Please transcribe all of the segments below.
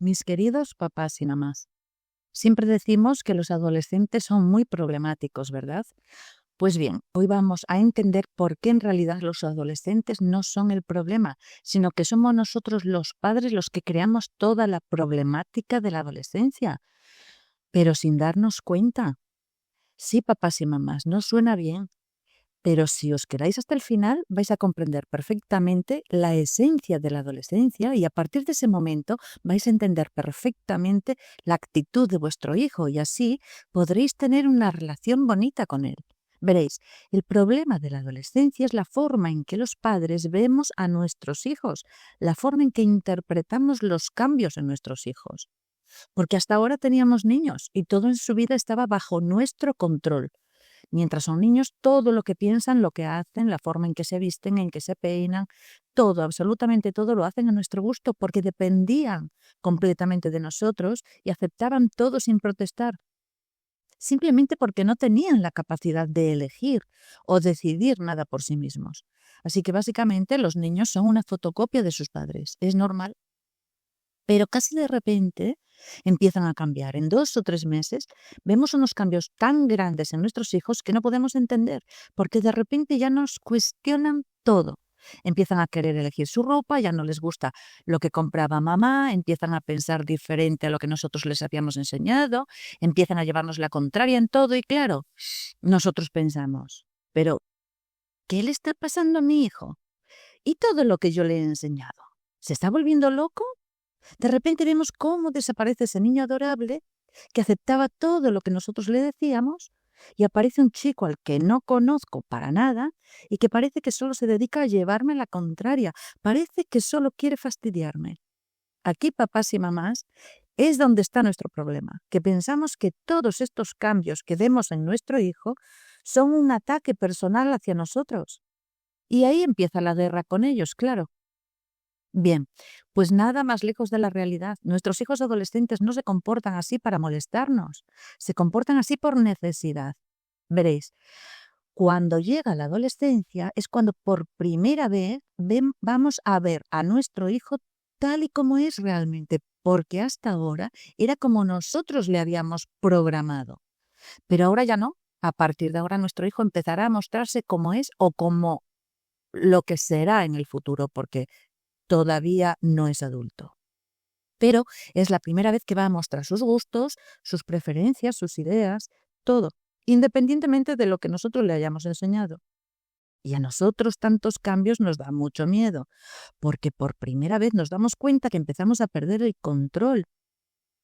Mis queridos papás y mamás, siempre decimos que los adolescentes son muy problemáticos, ¿verdad? Pues bien, hoy vamos a entender por qué en realidad los adolescentes no son el problema, sino que somos nosotros los padres los que creamos toda la problemática de la adolescencia, pero sin darnos cuenta. Sí, papás y mamás, no suena bien, pero si os quedáis hasta el final, vais a comprender perfectamente la esencia de la adolescencia y a partir de ese momento vais a entender perfectamente la actitud de vuestro hijo y así podréis tener una relación bonita con él. Veréis, el problema de la adolescencia es la forma en que los padres vemos a nuestros hijos, la forma en que interpretamos los cambios en nuestros hijos. Porque hasta ahora teníamos niños y todo en su vida estaba bajo nuestro control. Mientras son niños, todo lo que piensan, lo que hacen, la forma en que se visten, en que se peinan, todo, absolutamente todo lo hacen a nuestro gusto porque dependían completamente de nosotros y aceptaban todo sin protestar, simplemente porque no tenían la capacidad de elegir o decidir nada por sí mismos. Así que básicamente los niños son una fotocopia de sus padres. Es normal. Pero casi de repente empiezan a cambiar. En 2 o 3 meses vemos unos cambios tan grandes en nuestros hijos que no podemos entender, porque de repente ya nos cuestionan todo. Empiezan a querer elegir su ropa, ya no les gusta lo que compraba mamá, empiezan a pensar diferente a lo que nosotros les habíamos enseñado, empiezan a llevarnos la contraria en todo y claro, nosotros pensamos, pero ¿qué le está pasando a mi hijo? ¿Y todo lo que yo le he enseñado? ¿Se está volviendo loco? De repente vemos cómo desaparece ese niño adorable que aceptaba todo lo que nosotros le decíamos y aparece un chico al que no conozco para nada y que parece que solo se dedica a llevarme la contraria, parece que solo quiere fastidiarme. Aquí, papás y mamás, es donde está nuestro problema, que pensamos que todos estos cambios que vemos en nuestro hijo son un ataque personal hacia nosotros. Y ahí empieza la guerra con ellos, claro. Bien, pues nada más lejos de la realidad. Nuestros hijos adolescentes no se comportan así para molestarnos, se comportan así por necesidad. Veréis, cuando llega la adolescencia es cuando por primera vez vamos a ver a nuestro hijo tal y como es realmente, porque hasta ahora era como nosotros le habíamos programado. Pero ahora ya no. A partir de ahora nuestro hijo empezará a mostrarse como es o como lo que será en el futuro, porque todavía no es adulto. Pero es la primera vez que va a mostrar sus gustos, sus preferencias, sus ideas, todo, independientemente de lo que nosotros le hayamos enseñado. Y a nosotros tantos cambios nos da mucho miedo, porque por primera vez nos damos cuenta que empezamos a perder el control.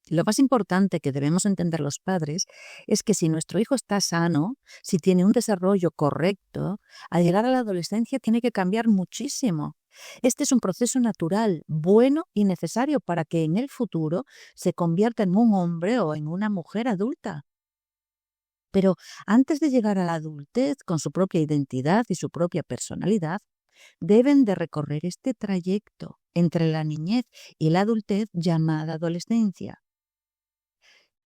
Lo más importante que debemos entender los padres es que si nuestro hijo está sano, si tiene un desarrollo correcto, al llegar a la adolescencia tiene que cambiar muchísimo. Este es un proceso natural, bueno y necesario para que en el futuro se convierta en un hombre o en una mujer adulta. Pero antes de llegar a la adultez con su propia identidad y su propia personalidad, deben de recorrer este trayecto entre la niñez y la adultez llamada adolescencia.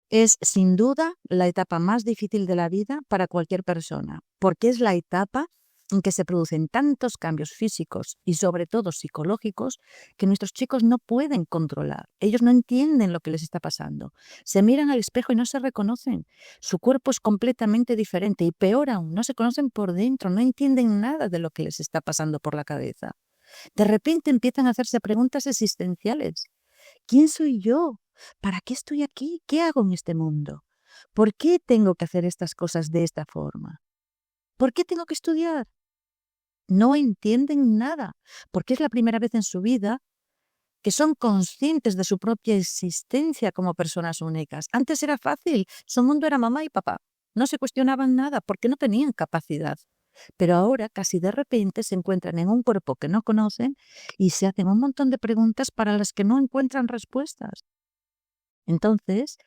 Es sin duda la etapa más difícil de la vida para cualquier persona, porque es la etapa en que se producen tantos cambios físicos y sobre todo psicológicos que nuestros chicos no pueden controlar. Ellos no entienden lo que les está pasando. Se miran al espejo y no se reconocen. Su cuerpo es completamente diferente y peor aún, no se conocen por dentro, no entienden nada de lo que les está pasando por la cabeza. De repente empiezan a hacerse preguntas existenciales. ¿Quién soy yo? ¿Para qué estoy aquí? ¿Qué hago en este mundo? ¿Por qué tengo que hacer estas cosas de esta forma? ¿Por qué tengo que estudiar? No entienden nada, porque es la primera vez en su vida que son conscientes de su propia existencia como personas únicas. Antes era fácil, su mundo era mamá y papá. No se cuestionaban nada porque no tenían capacidad. Pero ahora, casi de repente, se encuentran en un cuerpo que no conocen y se hacen un montón de preguntas para las que no encuentran respuestas. Entonces,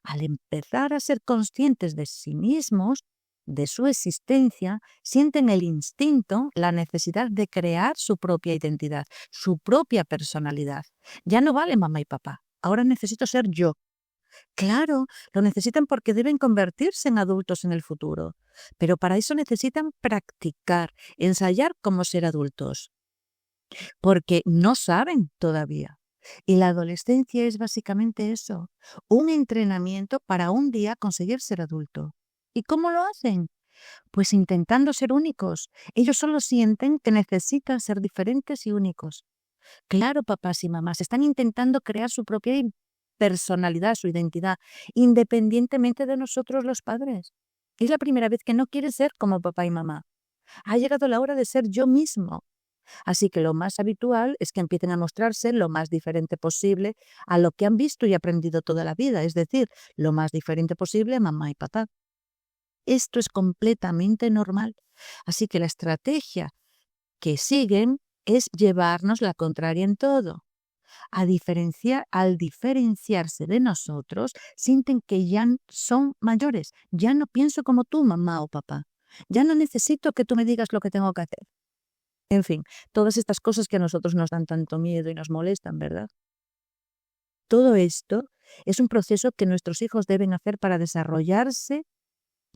al empezar a ser conscientes de sí mismos, de su existencia, sienten el instinto, la necesidad de crear su propia identidad, su propia personalidad. Ya no vale mamá y papá, ahora necesito ser yo. Claro, lo necesitan porque deben convertirse en adultos en el futuro, pero para eso necesitan practicar, ensayar cómo ser adultos, porque no saben todavía. Y la adolescencia es básicamente eso, un entrenamiento para un día conseguir ser adulto. ¿Y cómo lo hacen? Pues intentando ser únicos. Ellos solo sienten que necesitan ser diferentes y únicos. Claro, papás y mamás están intentando crear su propia personalidad, su identidad, independientemente de nosotros los padres. Es la primera vez que no quieren ser como papá y mamá. Ha llegado la hora de ser yo mismo. Así que lo más habitual es que empiecen a mostrarse lo más diferente posible a lo que han visto y aprendido toda la vida, es decir, lo más diferente posible a mamá y papá. Esto es completamente normal. Así que la estrategia que siguen es llevarnos la contraria en todo. Al diferenciarse de nosotros, sienten que ya son mayores. Ya no pienso como tú, mamá o papá. Ya no necesito que tú me digas lo que tengo que hacer. En fin, todas estas cosas que a nosotros nos dan tanto miedo y nos molestan, ¿verdad? Todo esto es un proceso que nuestros hijos deben hacer para desarrollarse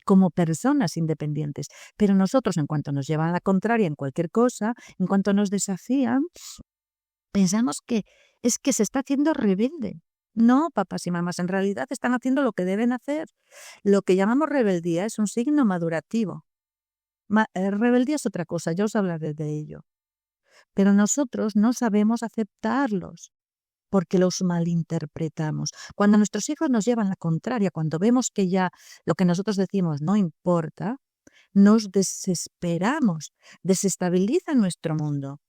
como personas independientes. Pero nosotros, en cuanto nos llevan a la contraria en cualquier cosa, en cuanto nos desafían, pensamos que es que se está haciendo rebelde. No, papás y mamás, en realidad están haciendo lo que deben hacer. Lo que llamamos rebeldía es un signo madurativo. Rebeldía es otra cosa, ya os hablaré de ello. Pero nosotros no sabemos aceptarlos porque los malinterpretamos. Cuando nuestros hijos nos llevan la contraria, cuando vemos que ya lo que nosotros decimos no importa, nos desesperamos, desestabiliza nuestro mundo,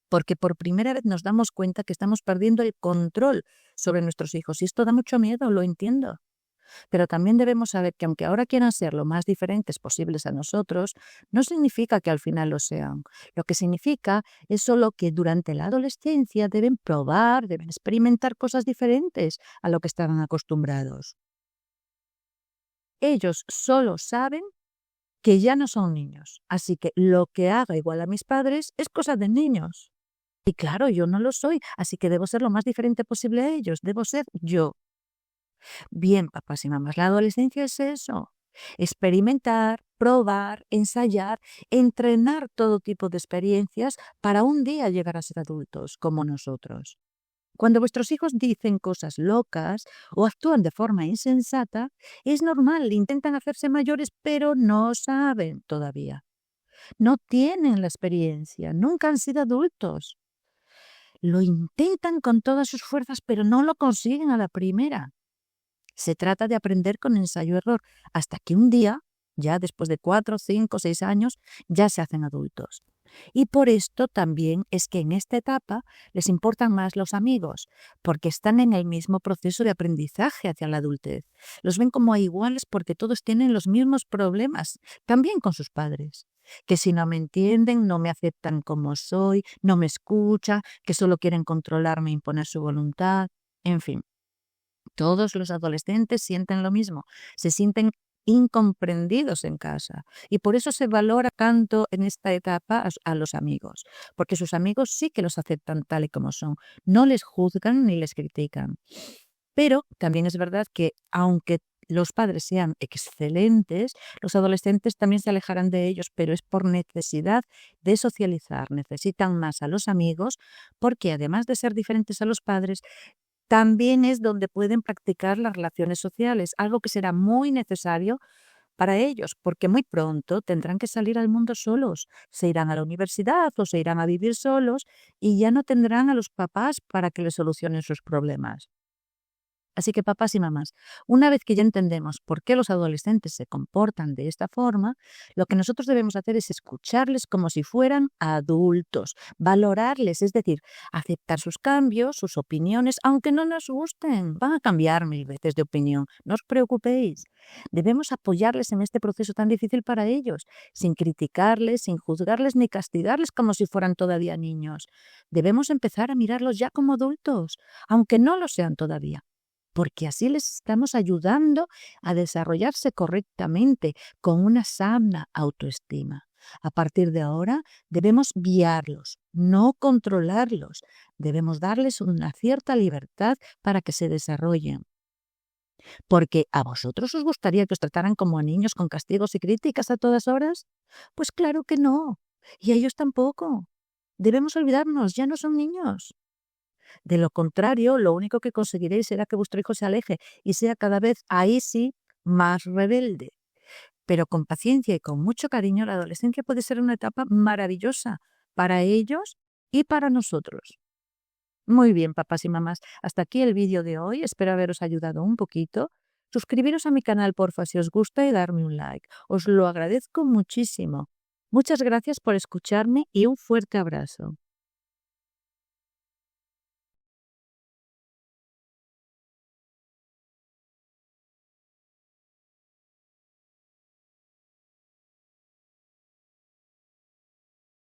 porque por primera vez nos damos cuenta que estamos perdiendo el control sobre nuestros hijos y esto da mucho miedo, lo entiendo. Pero también debemos saber que aunque ahora quieran ser lo más diferentes posibles a nosotros, no significa que al final lo sean. Lo que significa es solo que durante la adolescencia deben probar, deben experimentar cosas diferentes a lo que estaban acostumbrados. Ellos solo saben que ya no son niños, así que lo que haga igual a mis padres es cosa de niños. Y claro, yo no lo soy, así que debo ser lo más diferente posible a ellos, debo ser yo. Bien, papás y mamás, la adolescencia es eso. Experimentar, probar, ensayar, entrenar todo tipo de experiencias para un día llegar a ser adultos como nosotros. Cuando vuestros hijos dicen cosas locas o actúan de forma insensata, es normal, intentan hacerse mayores, pero no saben todavía. No tienen la experiencia, nunca han sido adultos. Lo intentan con todas sus fuerzas, pero no lo consiguen a la primera. Se trata de aprender con ensayo-error, hasta que un día, ya después de 4, 5, 6 años, ya se hacen adultos. Y por esto también es que en esta etapa les importan más los amigos, porque están en el mismo proceso de aprendizaje hacia la adultez. Los ven como iguales porque todos tienen los mismos problemas, también con sus padres. Que si no me entienden, no me aceptan como soy, no me escuchan, que solo quieren controlarme e imponer su voluntad, en fin. Todos los adolescentes sienten lo mismo, se sienten incomprendidos en casa y por eso se valora tanto en esta etapa a los amigos, porque sus amigos sí que los aceptan tal y como son, no les juzgan ni les critican. Pero también es verdad que aunque los padres sean excelentes, los adolescentes también se alejarán de ellos, pero es por necesidad de socializar, necesitan más a los amigos, porque además de ser diferentes a los padres, también es donde pueden practicar las relaciones sociales, algo que será muy necesario para ellos, porque muy pronto tendrán que salir al mundo solos, se irán a la universidad o se irán a vivir solos y ya no tendrán a los papás para que les solucionen sus problemas. Así que papás y mamás, una vez que ya entendemos por qué los adolescentes se comportan de esta forma, lo que nosotros debemos hacer es escucharles como si fueran adultos, valorarles, es decir, aceptar sus cambios, sus opiniones, aunque no nos gusten. Van a cambiar 1000 veces de opinión, no os preocupéis. Debemos apoyarles en este proceso tan difícil para ellos, sin criticarles, sin juzgarles ni castigarles como si fueran todavía niños. Debemos empezar a mirarlos ya como adultos, aunque no lo sean todavía, porque así les estamos ayudando a desarrollarse correctamente con una sana autoestima. A partir de ahora debemos guiarlos, no controlarlos. Debemos darles una cierta libertad para que se desarrollen. Porque ¿a vosotros os gustaría que os trataran como a niños con castigos y críticas a todas horas? Pues claro que no. Y a ellos tampoco. Debemos olvidarnos, ya no son niños. De lo contrario, lo único que conseguiréis será que vuestro hijo se aleje y sea cada vez, ahí sí, más rebelde. Pero con paciencia y con mucho cariño, la adolescencia puede ser una etapa maravillosa para ellos y para nosotros. Muy bien, papás y mamás, hasta aquí el vídeo de hoy. Espero haberos ayudado un poquito. Suscribiros a mi canal, porfa, si os gusta, y darme un like. Os lo agradezco muchísimo. Muchas gracias por escucharme y un fuerte abrazo.